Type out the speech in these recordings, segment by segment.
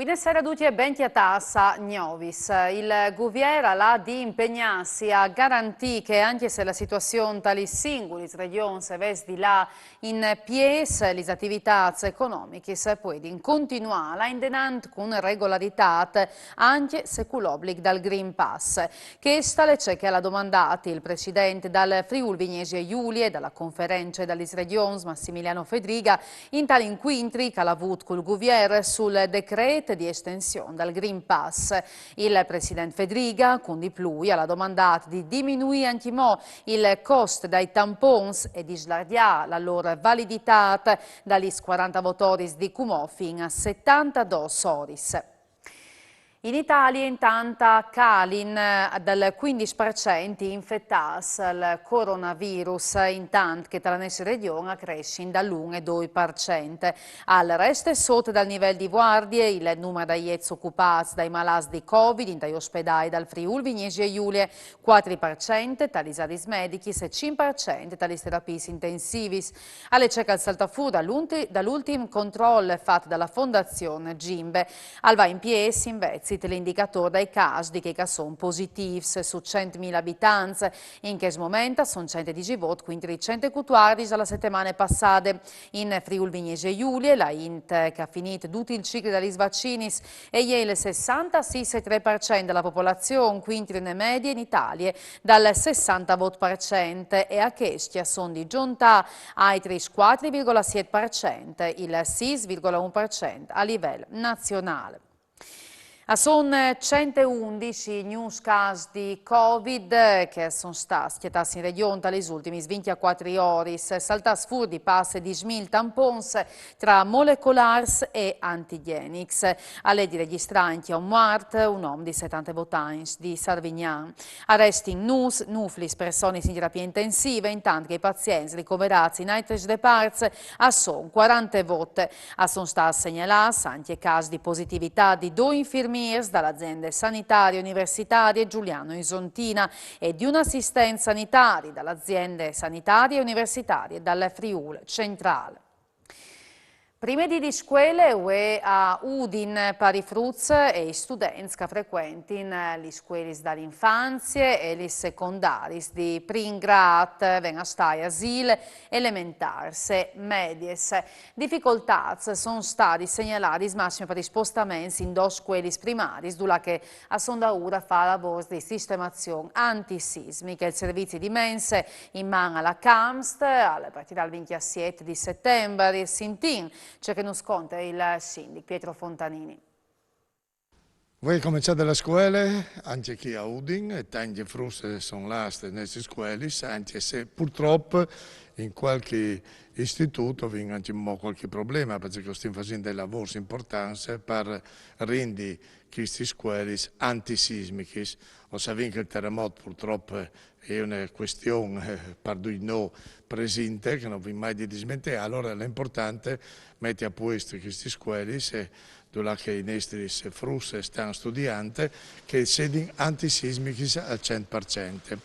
Buonasera a tutti e ben chiatassa Gnovis. Il Guviera là di impegnarsi a garantire che anche se la situazione tali singoli regioni ves di là in pies le attività economiche pueden continuare indenant con regolarità anche se con l'obbligo dal Green Pass. Che stale c'è che ha domandato il presidente dal Friuli Venezia Giulia e dalla conferenza dalle regioni Massimiliano Fedriga in tali incontri che ha avuto col Guviera sul decreto di estensione del Green Pass. Il presidente Fedriga, con di più, ha domandato di diminuire anche il costo dei tampons e di slargare la loro validità dagli 40 votori di Cumò fino a 72 soris. In Italia intanto calin del 15% infettati al coronavirus, intanto che tra le regioni cresce dall'1,2%. Al resto sotto dal livello di guardie il numero degli occupati dai malati di Covid in dagli ospedali dal Friuli Venezia Giulia 4% tali aris medici e 5% tali terapie intensivi. Alle cerca il saltafuori dall'ultimo controllo fatto dalla Fondazione Gimbe. Al va in PS invece l'indicatore dei casi che sono positivi su 100.000 abitanti. In questo momento sono 110 voti, quindi 114 alla settimana passata. In Friuli Venezia Giulia, la INT che ha finito tutto il ciclo degli vaccini e il 66,3% della popolazione, quindi in media in Italia, dal 60% e a Chestia sono di giunta ai 34,7%, il 6,1% a livello nazionale. Sono 111 news casi di Covid che sono stati in regione dalle ultime 24 ore. Saltas fuori di passe di 1000 tampons tra molecolars e antigenics. Alle di registranti a un morto, un uomo di 70 anni di Sarvignan. Arresti in nuflis persone in terapia intensiva, intanto che i pazienti ricoverati in altri departi sono 40 volte. Sono stati segnalati anche casi di positività di due infermieri dall'azienda sanitaria universitaria Giuliano Isontina e di un assistente sanitario dall'azienda sanitaria universitaria dal Friuli Centrale. Prima di scuole UE a Udin Parifruz e i studenti che frequentano le scuole dall'infanzia e le secondarie di Pringrat, Venastai, asile, elementars e medies. Difficoltà sono stati segnalati massime per i spostamenti in due scuole primarie, dove che a sonda ora fa lavoro di sistemazione antisismica. Il servizio di mense in mano alla CAMST, a partire dal 27 di settembre, Sintin. C'è che non sconta il sindaco Pietro Fontanini. Voi cominciate le scuole, anche qui a Udin, e tanti fruste sono lasciate nelle scuole, anche se purtroppo in qualche istituto viene anche qualche problema, perché stiamo facendo dei lavori importanti per rendere queste scuole antisismiche. Lo sapete che il terremoto purtroppo è una questione per noi presente, che non vi mai di dismentire, allora è importante mettere a posto queste scuole dove i nostri fruste stanno studiando, che siano antisismici al 100%.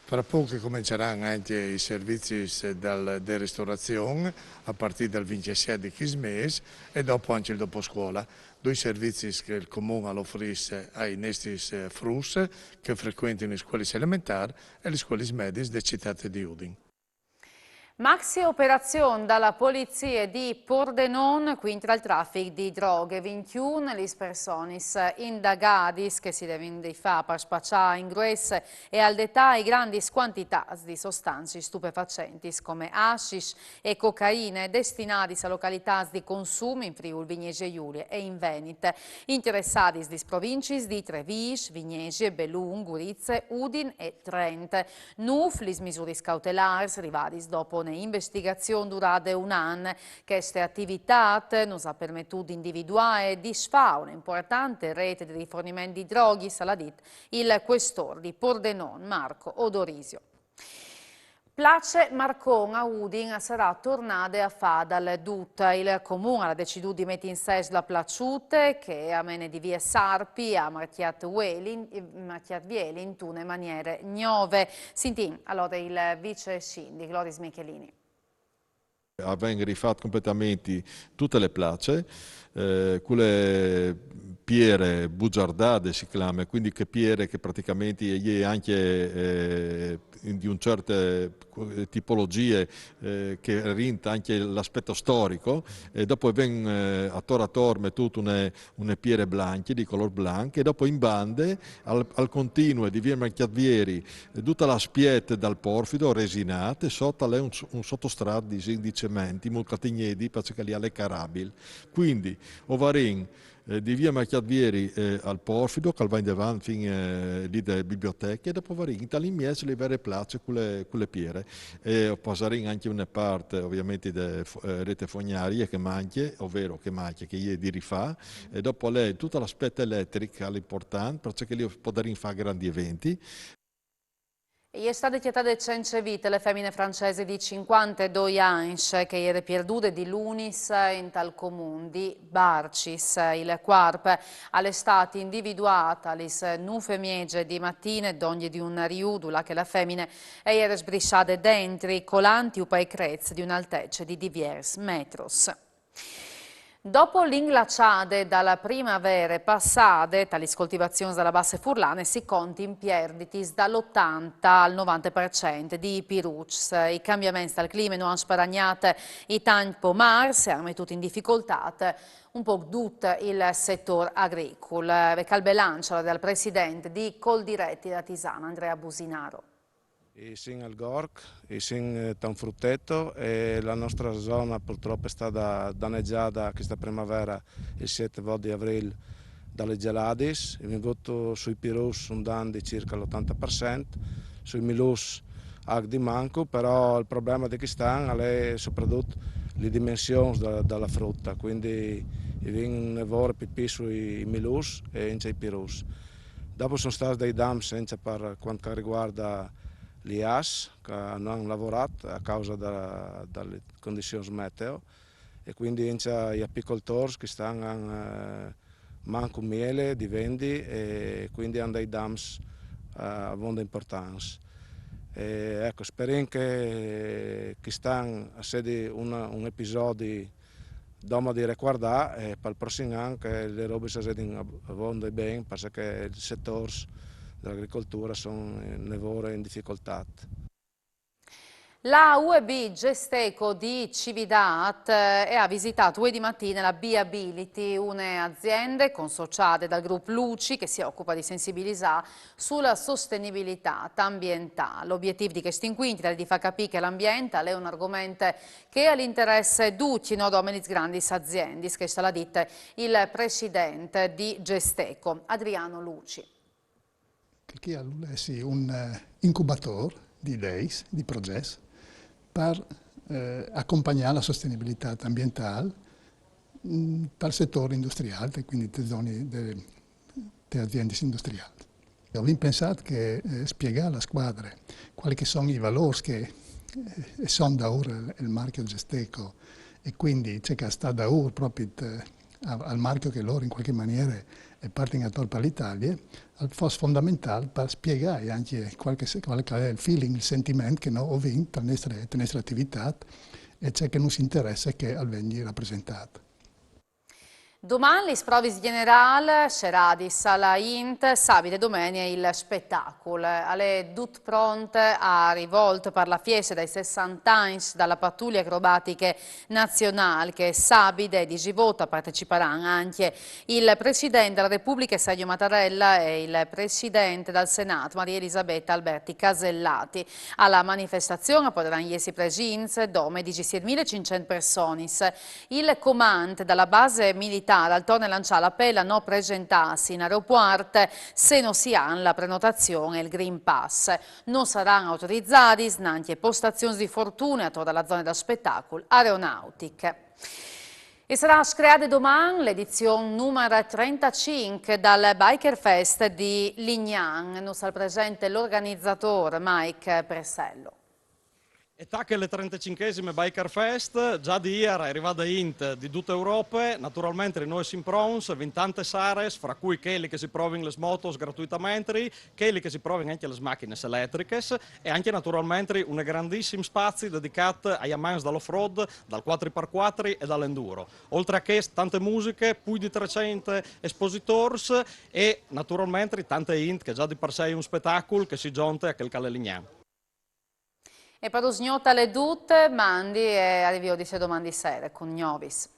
Fra poco cominceranno anche i servizi di ristorazione a partire dal 27 di questo mese e dopo anche il doposcuola. Due servizi che il Comune offrisce ai nostri fruste che frequentano le scuole elementari e le scuole medie della città di Udin. Maxi operazione dalla polizia di Pordenone contro il traffico di droghe. 21 le persone indagate che si devono fare per spacciare in grosse e al dettaglio grandi quantità di sostanze stupefacenti come hashish e cocaine destinate a località di consumo in Friuli Venezia Giulia e in Veneto. Interessati di province di Treviso, Venezia, Belluno, Gorizia, Udin e Trento. Le misure cautelari arrivate dopo un'investigazione durata un anno. Queste attività non ha permesso di individuare e disfare un'importante rete di rifornimento di droghi, saladit il questore di Pordenone Marco Odorisio. Place Marcon a Udin sarà tornata a fare dal DUT. Il comune ha deciso di mettere in sesto la placiute che a mene di via Sarpi a Marchiat Vieli in tune maniere nuove. Senti allora il vice sindaco Loris Michelini. Avvengono rifatte completamente tutte le place, quelle piere bugiardate si chiama, quindi che piere che praticamente è anche di un certe tipologie che rinta anche l'aspetto storico, e dopo vengono a torme tutte une piere bianche di color bianco, e dopo in bande al continuo di via Marchiavieri tutta la spiette dal porfido resinate, sotto lei un sottostrato di cementi, molcatignedi, perché lì alle carabili. Quindi, Ovarin, di via Marchiavieri al porfido, che va in davanti fin lì delle biblioteche, e dopo Varin, all'inizio le vere place, quelle piere. E Posarin anche una parte, ovviamente, delle rete fognarie che manca, ovvero che è di rifà, e dopo lei tutta l'aspetto elettrico l'importante, perché lì poter fare grandi eventi. È stata chiamata Cencevite, le femmine francesi di 52 anni che ieri perdute di Lunis in tal comune di Barcis. Il quarp all'estate individuata le 9 miege di mattina d'ogni di una riudula che la femmine è ieri sbrisciate dentro i colanti upai crez di un'altezza di divers metros. Dopo l'inglaciade dalla primavera passate, tali coltivazioni dalla bassa furlane si conti in perditis dall'80 al 90% di pirucs. I cambiamenti dal clima non hanno sparagnate i tempo mars, hanno messo in difficoltà un po' tutto il settore agricolo. Calbelancia dal presidente di Coldiretti da Tisana, Andrea Businaro. Sin al Gork, sin Tanfrutteto, e la nostra zona purtroppo è stata danneggiata questa primavera il 7 di aprile dalle geladis. È venuto sui pirus un danno di circa l'80%, sui milus anche di manco, però il problema di quest'anno è soprattutto le dimensioni della frutta, quindi vengono nevore pipì sui milus e in i pirus. Dopo sono stati dei dams per quanto riguarda l'IAS, che non hanno lavorato a causa delle condizioni meteo, e quindi gli apicoltori che stanno manco miele di vendi, e quindi hanno dei dams a grande importanza. Ecco, speriamo che stanno a sedi un episodio dopo di riguardare, e per il prossimo anno che le robe si vanno bene, perché il settore dell'agricoltura sono nevore in difficoltà. La UEB Gesteco di Cividat ha visitato ieri mattina la Beability, un'azienda consociata dal gruppo Luci che si occupa di sensibilizzare sulla sostenibilità ambientale. L'obiettivo di questo incontro è di far capire che l'ambiente è un argomento che è all'interesse di tutti, non solo grandi aziende, che sta la dite il presidente di Gesteco, Adriano Luci. Che è un incubatore di idee, di progetti, per accompagnare la sostenibilità ambientale per il settore industriale, quindi delle aziende industriali. Abbiamo pensato che spiegare alla squadra quali sono i valori che sono da ora il marchio Gesteco, e quindi c'è che sta da ora proprio al marchio che loro in qualche maniera partono per l'Italia, fosse fondamentale per spiegare anche qual è il feeling, il sentimento che noi abbiamo per le nostre attività, e c'è che non si interessa che venga rappresentato. Domani l'isprovis generale, Ceradis alla Int, sabato e domenica il spettacolo. Alle tut pronte a rivolta per la fiesta dai 60 anni dalla pattuglia acrobatiche nazionale, che sabato e di Givota parteciperanno anche il Presidente della Repubblica Sergio Mattarella e il Presidente del Senato Maria Elisabetta Alberti Casellati. Alla manifestazione potranno essere presenti dome di 17.500 persone. Il comando dalla base militare al torno lanciare l'appello a non presentarsi in aeroporto se non si ha la prenotazione e il Green Pass. Non saranno autorizzati neanche postazioni di fortuna attorno alla zona da spettacolo aeronautiche. E sarà creata domani l'edizione numero 35 dal Biker Fest di Lignan. Non sarà presente l'organizzatore Mike Presello. E tacche le 35esime Biker Fest, già di ieri è arrivata int di tutta Europa, naturalmente noi si prons, 20 sares, fra cui quelli che si provano le motos gratuitamente, quelli che si provano anche le macchine elettriche e anche naturalmente un grandissimo spazio dedicato agli amanti dall'off-road, dal 4x4 e dall'enduro. Oltre a che tante musiche, più di 300 espositori e naturalmente tante int che già di per sé è un spettacolo che si giunte a quel Calelignano. E per lo sgnota le dute, mandi e arrivo di se domani sera con Gnovis.